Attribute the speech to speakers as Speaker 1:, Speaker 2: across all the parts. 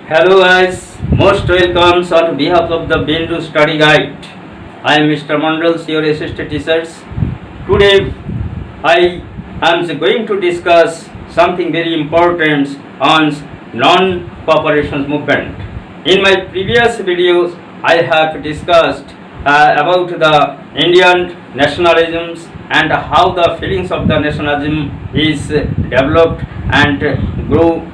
Speaker 1: Hello guys, most welcomes on behalf of the Bindu Study Guide. I am Mr. Mandals, your assistant teachers. Today I am going to discuss something very important on non-cooperation movement. In my previous videos, I have discussed about the Indian nationalisms and how the feelings of the nationalism is developed and grow.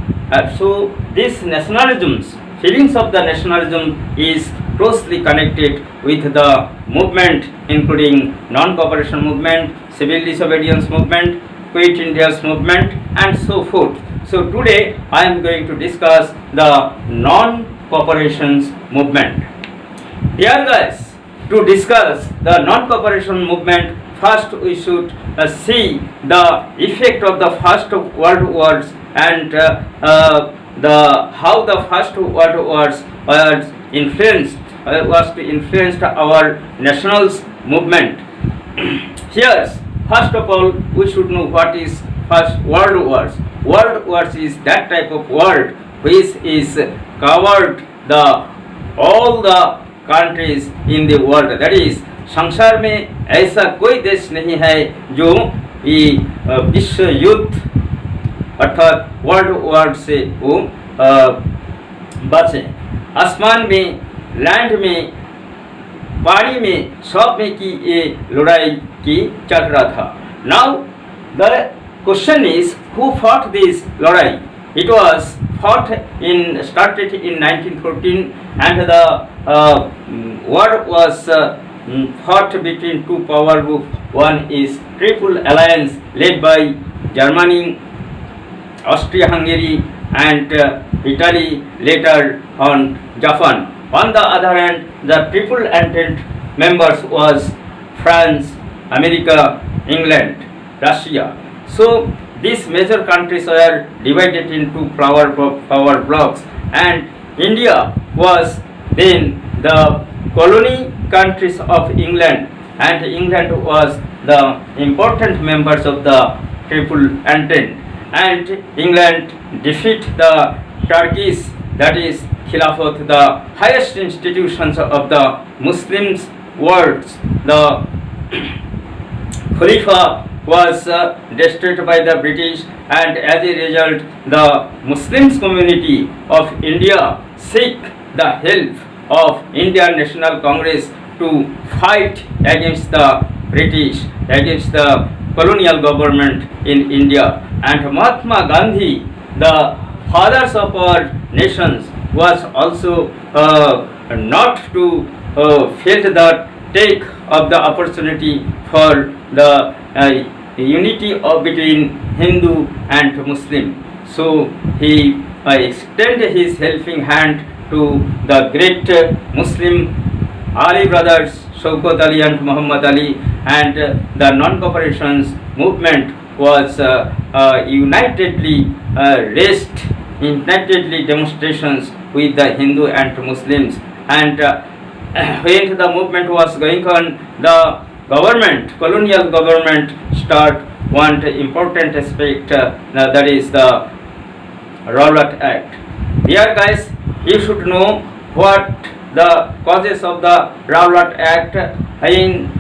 Speaker 1: So this nationalisms, feelings of the nationalism is closely connected with the movement, including non-cooperation movement, civil disobedience movement, quit India's movement, and so forth. So today I am going to discuss the non-cooperation movement. Dear guys, to discuss the non-cooperation movement, first we should see the effect of the First World Wars and how the First World Wars was influenced our national movement. Here, first of all, we should know what is First World Wars. World Wars is that type of word which is covered all the countries in the world. That is, संसार में ऐसा कोई देश नहीं है जो विश्व युद्ध अर्थात वर्ल्ड वॉर से वो बचे. आसमान में, लैंड में, पानी में, सब में की ये लड़ाई की चल रहा था. Now the question is who fought this लड़ाई. It was started in 1914 and the war was fought between two power groups. One is Triple Alliance led by Germany, Austria-Hungary and Italy, later on Japan. On the other hand, the Triple Entente members was France, America, England, Russia. So these major countries were divided into power blocks, and India was then the colony countries of England, and England was the important members of the Triple Entente, and England defeat the Turkish, that is Khilafat, the highest institutions of the Muslims world. The Khalifa was destroyed by the British, and as a result the Muslims community of India seek the help of Indian National Congress to fight against the British, against the colonial government in India. And Mahatma Gandhi, the fathers of our nations, was also not to felt the take of the opportunity for the unity between Hindu and Muslim. So he extended his helping hand to the great Muslim Ali brothers, Shaukat Ali and Muhammad Ali, and the non-cooperation movement was unitedly raised, unitedly demonstrations with the Hindu and Muslims. And when the movement was going on, the government, colonial government, start one important aspect, that is the Rowlatt Act. Dear guys, you should know what the causes of the Rowlatt Act. In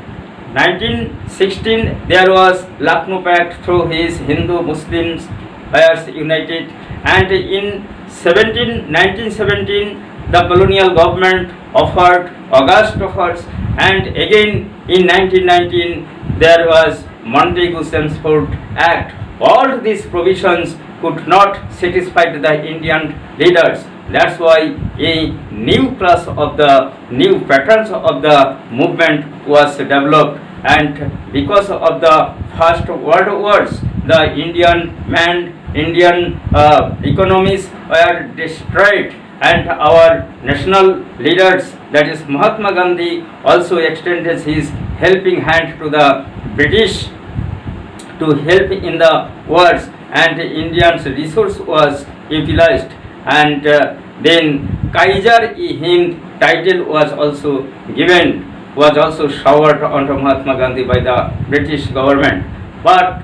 Speaker 1: 1916 there was Lucknow Pact, through his Hindu Muslims were united, and in 1917 the colonial government offered August offers, and again in 1919 there was Montagu-Chelmsford Act. All these provisions could not satisfy the Indian leaders. That's why a new class of the new patterns of the movement was developed, and because of the First World Wars, the Indian economies were destroyed, and our national leaders, that is Mahatma Gandhi, also extended his helping hand to the British to help in the wars, and Indians' resource was utilized, and then Kaiser-e-Hind title was also given, was also showered onto Mahatma Gandhi by the British government. But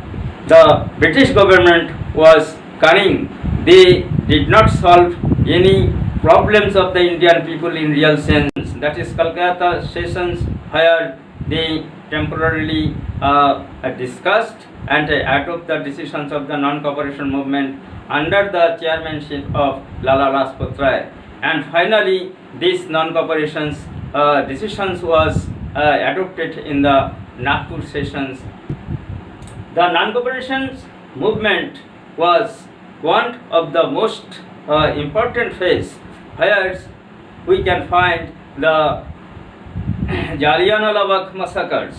Speaker 1: The British government was cunning. They did not solve any problems of the Indian people in real sense. That is Calcutta sessions where they temporarily discussed and adopt the decisions of the non-cooperation movement under the chairmanship of Lala Lajpat Rai. And finally, these non-cooperation decisions was adopted in the Nagpur sessions. The non-cooperation movement was one of the most important phase where we can find the Jallianwala Bagh massacres.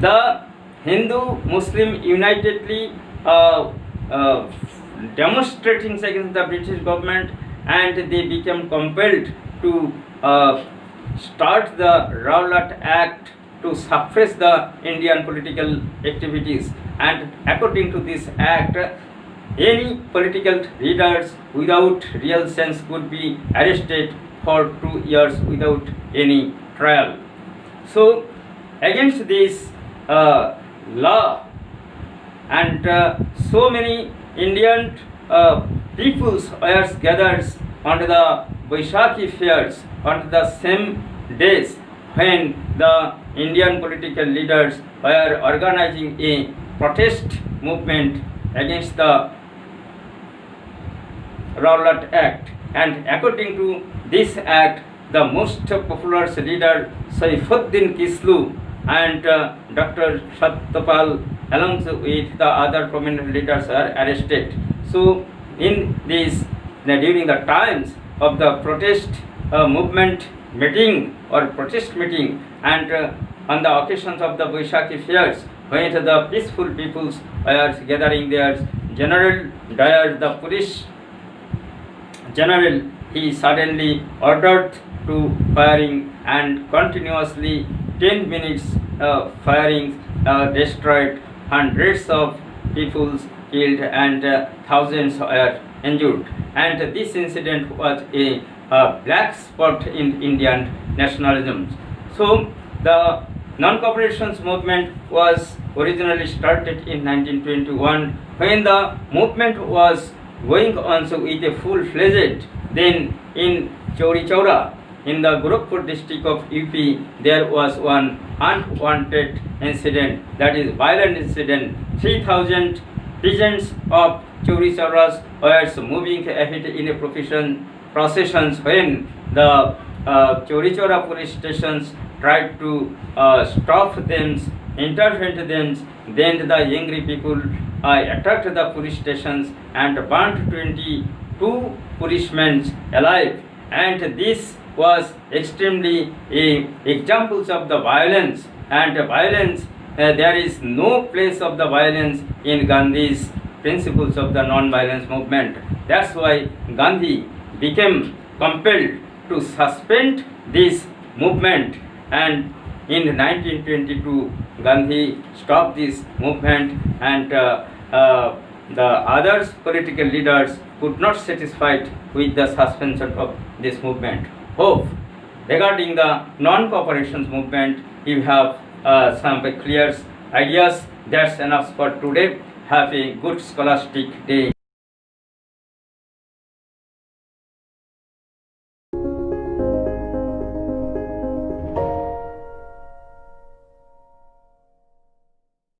Speaker 1: The Hindu-Muslim unitedly demonstrating against the British government, and they became compelled to start the Rowlatt Act to suppress the Indian political activities. And according to this act, any political leaders without real sense could be arrested for 2 years without any trial. So against this law, and so many Indian peoples were gathered on the Vaishakhi fairs on the same days when the Indian political leaders were organizing a protest movement against the Rowlatt Act. And according to this act, the most popular leader Saifuddin Kislu and Dr. Satyapal along with the other prominent leaders are arrested. So in this, during the times of the protest movement meeting or protest meeting, and on the occasions of the Vaishakhi fairs, when the peaceful peoples were gathering there, General Dyer, the police general, he suddenly ordered to firing, and continuously 10 minutes firing destroyed hundreds of people killed and thousands were injured. And this incident was a black spot in Indian nationalism. So the non-cooperation movement was originally started in 1921, when the movement was going on so with a full-fledged. Then in Chauri Chaura, in the Gorakhpur district of UP, there was one unwanted incident, that is violent incident. 3,000 peasants of Chauri Chauras were moving ahead in a processions when the Chauri Chaura police stations tried to stop them, intervene them. Then the angry people attacked the police stations and burnt 22 policemen alive. And this was extremely examples of the violence, and violence, there is no place of the violence in Gandhi's principles of the non-violence movement. That's why Gandhi became compelled to suspend this movement, and in 1922 Gandhi stopped this movement, and the other political leaders could not satisfied with the suspension of this movement. Hope regarding the non-cooperation movement you have some clear ideas. That's enough for today. Have a good scholastic day.